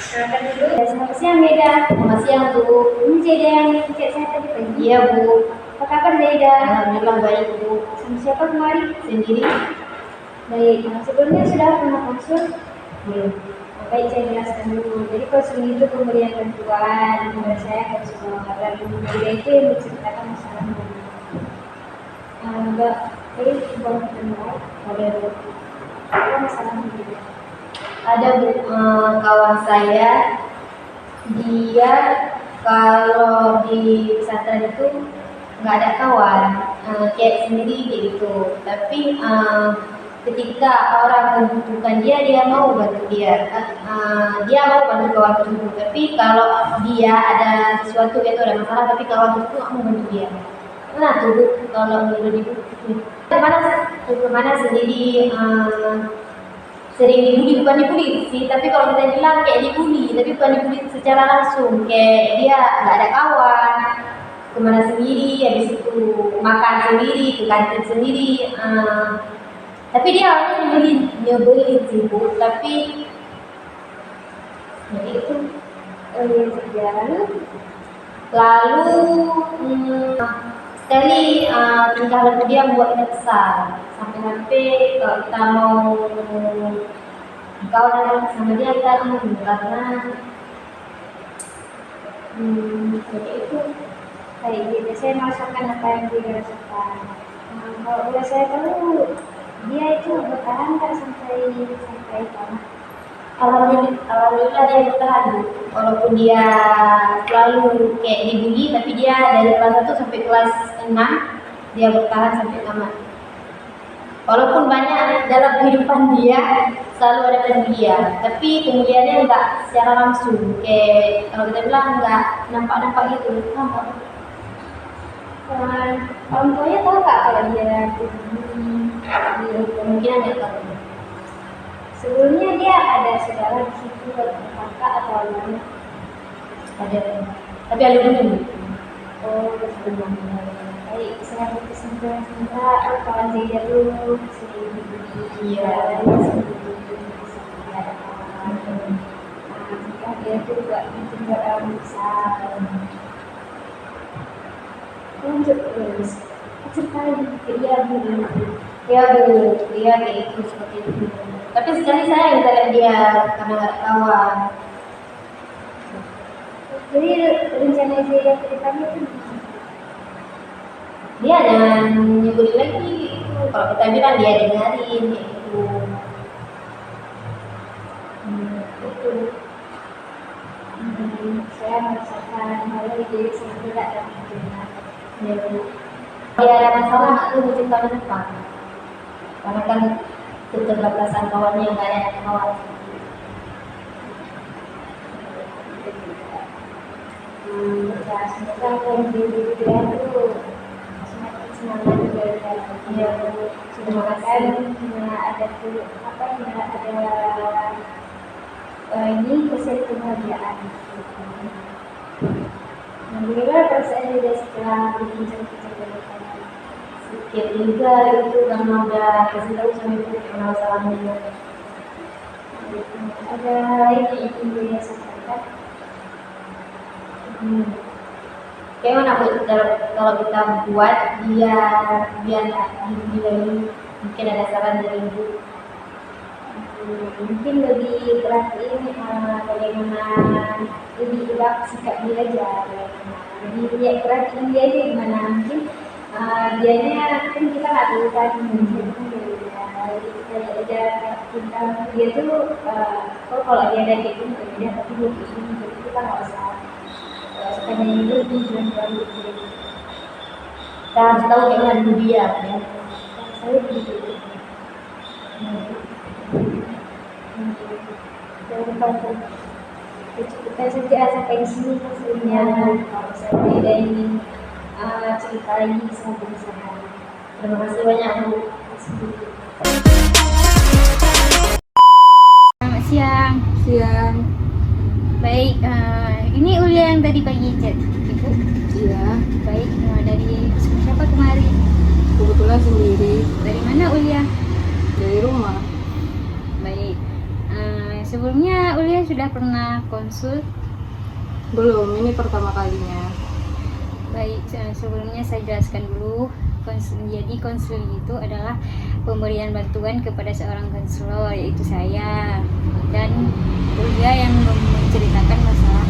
Makan dulu. Ya, selamat siang Beda. Selamat siang Bu. Ini Zeda yang cek saya tadi pagi. Iya Bu. Apa kabar Zeda? Alhamdulillah baik Bu. Sama siapa kemarin? Sendiri? Baik. Sebelumnya sudah pernah konsul? Belum. Baik, saya jelaskan dulu. Jadi konsul itu pemberian bantuan kepada saya konsul. Dan Beda itu yang menceritakan masalahnya. Mbak, baik boleh kenal. Boleh Bu. Apa masalahnya Beda? Ada Bu, kawan saya, dia kalau di pesantren itu nggak ada kawan, kayak sendiri gitu. Tapi ketika orang membutuhkan dia mau bantu dia. Dia mau bantu kawan tersebut. Tapi kalau dia ada sesuatu itu ada masalah, tapi kawan tersebut nggak mau bantu dia. Nah tuh Bu, kalau menurut Ibu, kemana sendiri sering dibully, bukan dibully sih, tapi kalau kita bilang kayak dibully, tapi bukan dibully secara langsung, kayak dia nggak ada kawan, kemana sendiri, habis itu makan sendiri, ke kantin sendiri, tapi dia awalnya nyebelin sih Bu, tapi Jadi itu yang terjadi. lalu sekali tingkah laku dia membuat kita kesal, sampai kalau kita mau kawan sama dia kita karena Jadi itu kayak gitu. Saya merasakan apa yang dia rasakan. Kalau boleh saya tahu, dia itu bertahan nggak sampai tamat? Alhamdulillah dia bertahan Bu. Walaupun dia selalu kayak dibully, tapi dia dari kelas 1 sampai kelas 6 dia bertahan sampai tamat. Walaupun banyak dalam kehidupan dia selalu ada pemulihan, tapi pemulihannya enggak secara langsung. Kayak kalau kita bilang enggak nampak gitu. Nampak. Orang tuanya tahu nggak kalau dia dibully? Kemungkinan enggak tahu. Sebelumnya dia ada saudara di situ, ada kakak atau alumni? Ada, tapi alumni. Oh, sebelumnya. Baik, saya mau kesimpulan sementara kawan saya dulu sering dibully. Iya. Ada kawan. Jika dia tuh gak mungkin orang besar. Lanjut terus. Ceritain dia dulu. Ya Bu, dia kayak itu seperti itu. Tapi sekali saya yang lihat dia karena nggak ada kawan. Jadi rencana dia ke depannya itu Dia jangan nyebut lagi. Kalau kita bilang dia dengerin kayak gitu. itu. Saya merasakan hal ini sangat tidak dalam hidupnya. Ya, Bu. Dia ada masalah itu menciptakan apa? Karena kan keterbatasan kawannya yang nggak ada kawan. Ya, semoga apa yang dia itu semakin semangat juga ya. Semoga kan ada tuh apa ada ini kesan kebahagiaan. Bagaimana perasaan dia setelah berbincang-bincang dengan kamu? Sedikit juga itu karena udah kasih tahu sama ibu kenal salahnya. Ada lain yang ingin dia sampaikan? Kayak mana Bu, kalau kita buat dia biar nggak dibully lagi, mungkin ada saran dari ibu. Mungkin lebih perhatiin bagaimana lebih elak sikap dia aja. Jadi dia perhatiin dia itu gimana mungkin dianya kan kita nggak tahu kan mungkin jadi kita kita dia tuh kalau dia ada kayak gitu dia tapi dia begini jadi kita nggak usah tanya itu bulan-bulan gitu. Kita harus tahu gimana dulu dia ya. Saya begitu. Jangan lupa untuk kita saja sampai di sini hasilnya. Kalau saya tidak ingin cerita lagi sama saya. Terima kasih banyak Bu. Selamat siang. Siang. Baik, ini Ulia yang tadi pagi chat Ibu. Iya, Baik, dari siapa kemarin? kebetulan sendiri Dari mana Ulia? dari rumah. Baik, Sebelumnya Ulia sudah pernah konsul? Belum, ini pertama kalinya. Baik, sebelumnya saya jelaskan dulu. Jadi konseling itu adalah pemberian bantuan kepada seorang konselor, yaitu saya dan Ulia yang menceritakan masalah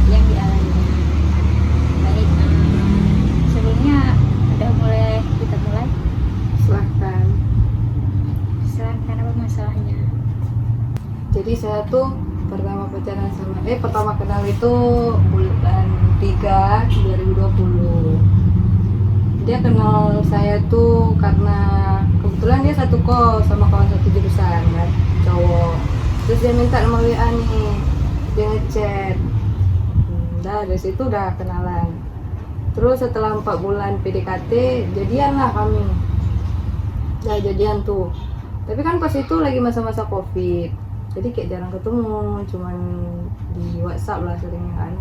yang dialaminya. Baik, sebelumnya kita mulai. Silahkan. Silahkan, apa masalahnya? Jadi saya tuh pertama kenal itu bulan 3 2020. Dia kenal saya tuh karena kebetulan dia satu kos sama kawan satu jurusan kan, cowok. Terus dia minta nomor WA nih, dia ngechat. Dari situ udah kenalan. Terus setelah 4 bulan PDKT, jadian lah kami. Udah jadian tuh. Tapi kan pas itu lagi masa-masa COVID, jadi kayak jarang ketemu, cuman di WhatsApp lah seringnya kan.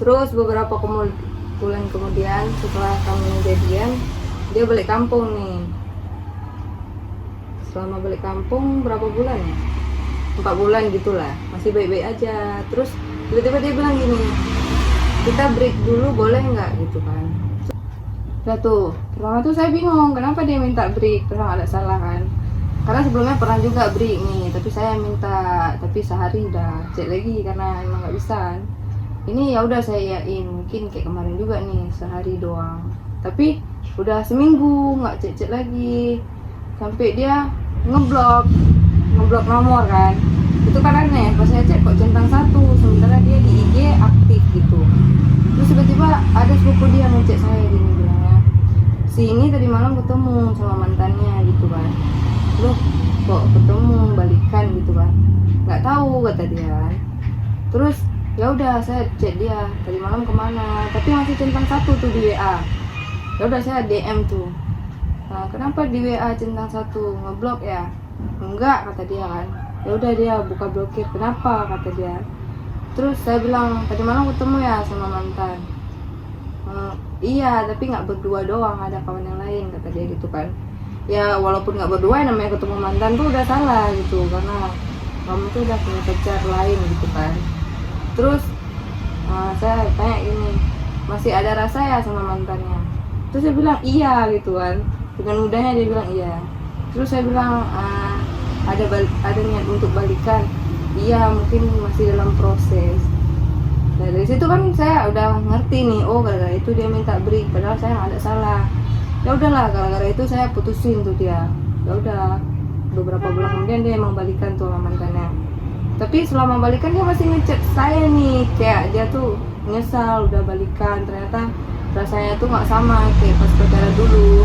Terus beberapa bulan kemudian setelah kami jadian, dia balik kampung nih. Selama balik kampung berapa bulan ya? 4 bulan gitulah, masih baik-baik aja. Terus tiba-tiba dia bilang gini, kita break dulu boleh nggak gitu kan. Udah tuh, pertama tuh saya bingung kenapa dia minta break, terus ada salah kan. Karena sebelumnya pernah juga break nih, tapi saya minta, tapi sehari udah cek lagi karena emang nggak bisa. Ini ya udah saya yain, mungkin kayak kemarin juga nih sehari doang. Tapi udah seminggu nggak cek lagi, sampai dia ngeblok nomor kan. Itu kan aneh, pas saya cek kok centang 1, sementara dia di IG aktif gitu. Terus tiba-tiba ada sepupu dia ngecek saya gini bilangnya, si ini tadi malam ketemu sama mantannya gitu kan. Loh kok ketemu balikan gitu kan, nggak tahu kata dia kan. Terus ya udah saya cek dia tadi malam kemana, tapi masih centang 1 tuh di WA. Ya udah saya DM tuh, nah, kenapa di WA centang 1, ngeblok ya? Enggak kata dia kan. Ya udah dia buka blokir, kenapa kata dia. Terus saya bilang tadi malam ketemu ya sama mantan. Iya tapi nggak berdua doang, ada kawan yang lain kata dia gitu kan. Ya walaupun nggak berdua, namanya ketemu mantan tuh udah salah gitu, karena kamu tuh udah punya pacar lain gitu kan. Terus saya tanya ini, masih ada rasa ya sama mantannya? Terus saya bilang iya gitu kan, dengan mudahnya dia bilang iya. Terus saya bilang ada niat untuk balikan? Iya mungkin masih dalam proses. Nah, dari situ kan saya udah ngerti nih, oh gara-gara itu dia minta break, padahal saya nggak ada salah. Ya udahlah, gara-gara itu saya putusin tuh dia. Ya udah, beberapa bulan kemudian dia emang balikan tuh sama mantannya. Tapi selama balikan dia masih ngechat saya nih, kayak dia tuh nyesal udah balikan, ternyata rasanya tuh nggak sama kayak pas pacaran dulu.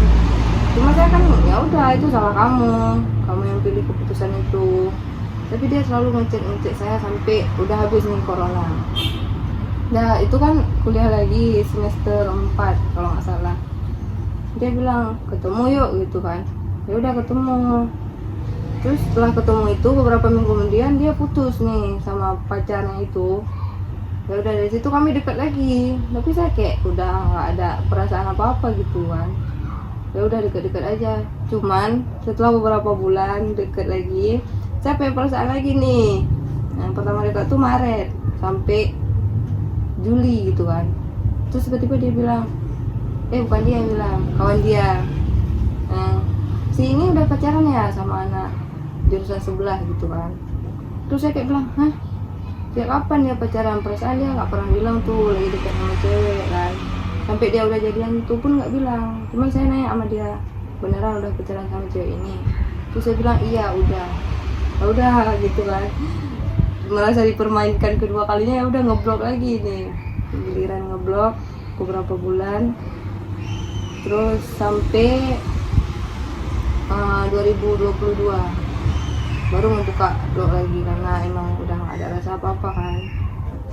Cuma saya kan ya udah, itu salah kamu yang pilih keputusan itu. Tapi dia selalu ngechat saya sampai udah habis nih corona. Nah itu kan kuliah lagi semester 4 kalau nggak salah. Dia bilang ketemu yuk gitu kan. Ya udah ketemu. Terus setelah ketemu itu beberapa minggu kemudian dia putus nih sama pacarnya itu. Ya udah dari situ kami dekat lagi. Tapi saya kayak udah nggak ada perasaan apa-apa gitu kan. Ya udah deket-deket aja. Cuman setelah beberapa bulan deket lagi, saya punya perasaan lagi nih. Yang pertama dekat tuh Maret sampai Juli gitu kan. Terus tiba-tiba dia bilang, bukan dia yang bilang, kawan dia, si ini udah pacaran ya sama anak jurusan sebelah gitu kan. Terus saya kayak bilang, hah? Sejak kapan dia pacaran? Perasaan dia nggak pernah bilang tuh lagi dekat sama cewek kan. Sampai dia udah jadian itu pun nggak bilang. Cuma saya nanya sama dia, beneran udah pacaran sama cewek ini? Terus saya bilang iya udah. Ya udah gitu kan. Merasa dipermainkan kedua kalinya, ya udah ngeblok lagi nih. Giliran ngeblok beberapa bulan. Terus sampai 2022 baru membuka blog lagi karena emang udah nggak ada rasa apa-apa kan.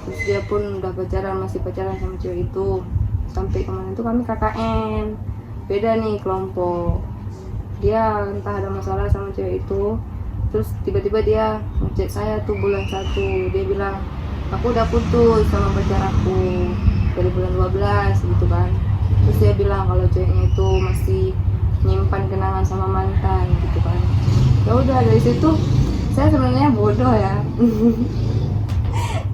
Terus dia pun udah masih pacaran sama cewek itu. Sampai kemarin tuh kami KKN, beda nih kelompok. Dia entah ada masalah sama cewek itu. Terus tiba-tiba dia ngechat saya tuh bulan 1. Dia bilang, aku udah putus sama pacar aku dari bulan 12 gitu kan. Terus dia bilang kalau ceweknya itu masih nyimpan kenangan sama mantan gitu kan. Ya udah dari situ saya sebenarnya bodoh ya.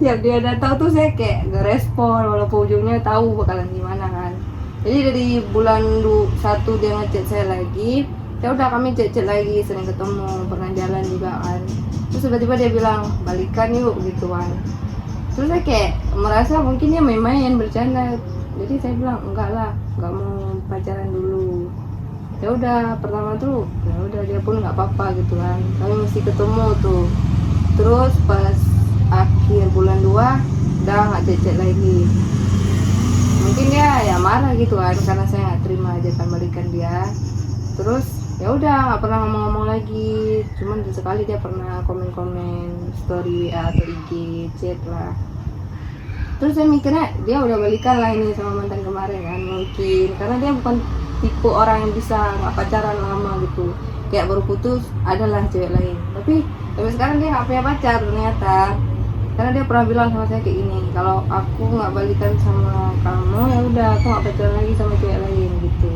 Tiap dia udah tahu tuh saya kayak gak respon, walaupun ujungnya tahu bakalan gimana kan. Jadi dari bulan 1 dia ngechat saya lagi, ya udah kami chat lagi, sering ketemu, pernah jalan juga kan. Terus tiba-tiba dia bilang balikan yuk gitu kan. Terus saya kayak merasa mungkin dia main-main bercanda, jadi saya bilang enggak lah, nggak mau pacaran dulu. Ya udah pertama tuh ya udah dia pun nggak apa-apa gitu kan, kami mesti ketemu tuh. Terus pas akhir bulan 2 udah nggak chat lagi. Mungkin dia ya marah gitu kan karena saya nggak terima ajakan balikan dia. Terus ya udah nggak pernah ngomong-ngomong lagi, cuman sekali dia pernah komen-komen story WA atau IG chat lah. Terus saya mikirnya dia udah balikan lah ini sama mantan kemarin kan, mungkin karena dia bukan tipe orang yang bisa nggak pacaran lama gitu, kayak baru putus adalah cewek lain. Tapi sampai sekarang dia nggak punya pacar ternyata, karena dia pernah bilang sama saya kayak gini, kalau aku nggak balikan sama kamu ya udah aku nggak pacaran lagi sama cewek lain gitu.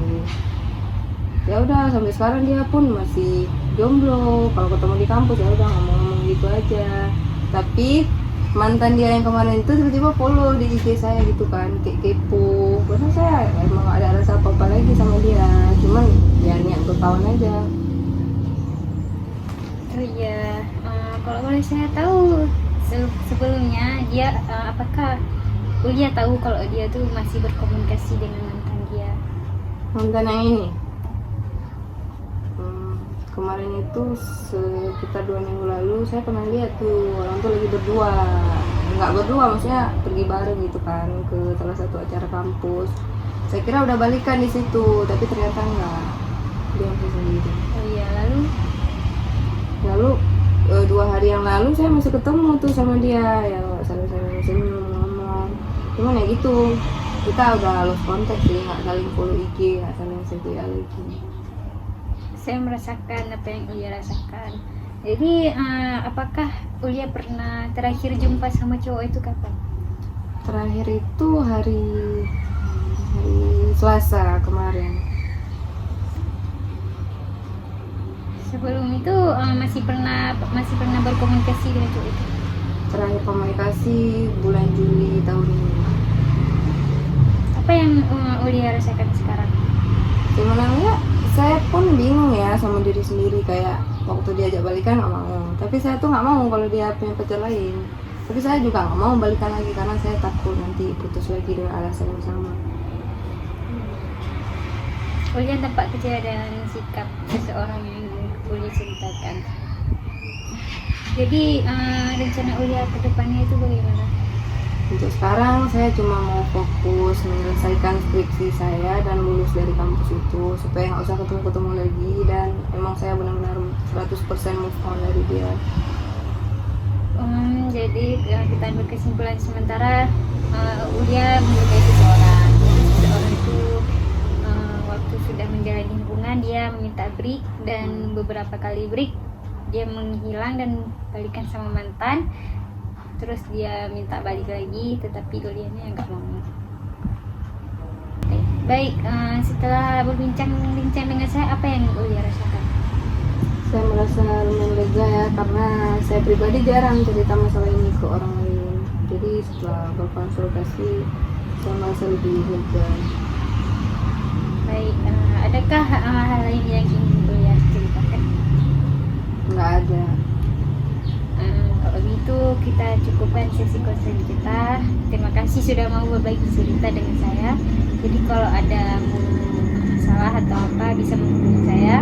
Ya udah sampai sekarang dia pun masih jomblo, kalau ketemu di kampus ya udah ngomong-ngomong gitu aja. Tapi mantan dia yang kemarin itu tiba-tiba follow di IG saya gitu kan, kayak kepo. Karena saya emang gak ada rasa apa-apa lagi sama dia, cuman ya niat untuk tahun aja. Oh iya, kalau boleh saya tahu sebelumnya dia apakah Ulia tahu kalau dia tuh masih berkomunikasi dengan mantan dia? Mantan yang ini kemarin itu sekitar 2 minggu lalu saya pernah lihat tuh orang tuh lagi berdua, nggak berdua maksudnya pergi bareng gitu kan ke salah satu acara kampus. Saya kira udah balikan di situ, tapi ternyata enggak, dia masih sendiri. Oh iya, lalu 2 hari yang lalu saya masih ketemu tuh sama dia, ya saling ngomong, cuman ya gitu kita udah lost contact sih, nggak saling follow IG, nggak saling WA lagi. saya merasakan apa yang Ulia rasakan. Jadi apakah Ulia pernah terakhir jumpa sama cowok itu kapan? Terakhir itu hari Selasa kemarin. Sebelum itu masih pernah berkomunikasi dengan cowok itu? Terakhir komunikasi bulan Juli tahun ini. Apa yang Ulia rasakan sekarang? Sebenarnya saya pun bingung ya sama diri sendiri, kayak waktu diajak balikan nggak mau, tapi saya tuh nggak mau kalau dia punya pacar lain. Tapi saya juga nggak mau balikan lagi karena saya takut nanti putus lagi dengan alasan yang sama. Ulia tampak kecewa dengan sikap seseorang yang Ulia ceritakan. Jadi rencana Ulia ke depannya itu bagaimana? Untuk sekarang saya cuma mau fokus menyelesaikan skripsi saya dan lulus dari kampus itu supaya nggak usah ketemu lagi, dan emang saya benar-benar 100% move on dari dia. Jadi kita ambil kesimpulan sementara Ulia menyukai seseorang itu waktu sudah menjalani hubungan dia meminta break, dan beberapa kali break dia menghilang dan balikan sama mantan. Terus dia minta balik lagi, tetapi Ulianya nggak mau. Baik, setelah berbincang-bincang dengan saya, apa yang Ulia rasakan? Saya merasa lumayan lega ya, karena saya pribadi jarang cerita masalah ini ke orang lain. Jadi setelah berkonsultasi, saya merasa lebih lega. Baik, adakah hal lain yang ingin Ulia ceritakan? Nggak ada. Kalau begitu kita cukupkan sesi konseling kita. Terima kasih sudah mau berbagi cerita dengan saya. Jadi kalau ada masalah atau apa bisa menghubungi saya.